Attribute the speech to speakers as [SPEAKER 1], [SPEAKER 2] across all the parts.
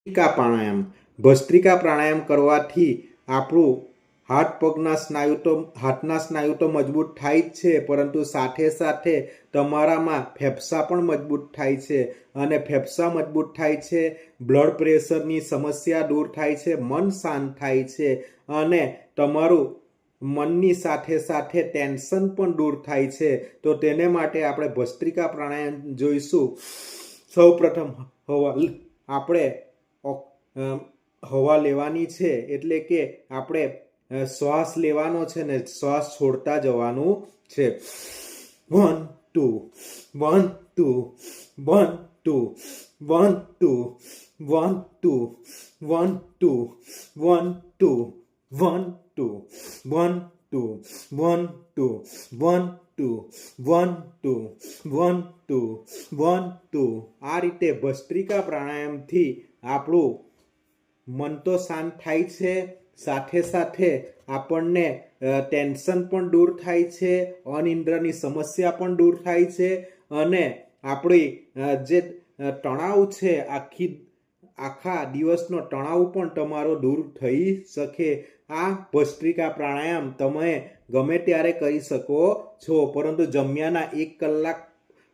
[SPEAKER 1] ભસ્ત્રિકા પ્રાણાયામ. ભસ્ત્રિકા પ્રાણાયામ કરવાથી આપણું હાથના સ્નાયુ તો મજબૂત થાય જ છે, પરંતુ સાથે સાથે તમારામાં ફેફસા પણ મજબૂત થાય છે, અને ફેફસા મજબૂત થાય છે, બ્લડ પ્રેશરની સમસ્યા દૂર થાય છે, મન શાંત થાય છે, અને તમારું મનની સાથે સાથે ટેન્શન પણ દૂર થાય છે. તો તેને માટે આપણે ભસ્ત્રિકા પ્રાણાયામ જોઈશું. સૌ પ્રથમ આપણે હવા લેવાની છે, એટલે કે આપણે શ્વાસ લેવાનો છે ને શ્વાસ છોડતા જવાનું છે. 1 2 1 2 1 2 1 2 1 2 1 2 1 2 1 2 1 2 1 2 1 2 1 2 1 2 1 2. આ રીતે ભસ્ત્રિકા પ્રાણાયામથી આપણું મન તો શાંત થાય છે, સાથે સાથે આપણને ટેન્શન પણ દૂર થાય છે, અનિદ્રાની સમસ્યા પણ દૂર થાય છે, અને આપણી જે તણાવ છે આખા દિવસનો તણાવ પણ તમારો દૂર થઈ શકે. આ ભસ્ત્રિકા પ્રાણાયામ તમે ગમે ત્યારે કરી શકો છો, પરંતુ જમ્યાના 1 કલાક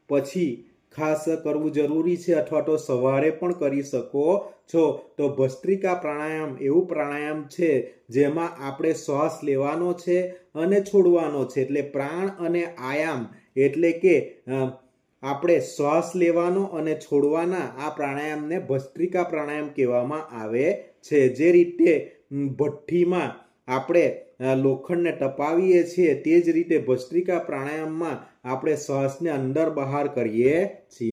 [SPEAKER 1] પછી ખાસ કરવું જરૂરી છે, અથવા તો સવારે પણ કરી શકો છો. તો ભસ્ત્રિકા પ્રાણાયામ એવું પ્રાણાયામ છે જેમાં આપણે શ્વાસ લેવાનો છે અને છોડવાનો છે, એટલે પ્રાણ અને આયામ, એટલે કે આપણે શ્વાસ લેવાનો અને છોડવાના આ પ્રાણાયામને ભસ્ત્રિકા પ્રાણાયામ કહેવામાં આવે છે. જે રીતે ભઠ્ઠીમાં આપણે લોખંડને તપાવીએ છીએ, તે જ રીતે ભસ્ત્રિકા પ્રાણાયામમાં આપણે શ્વાસને અંદર બહાર કરીએ છીએ.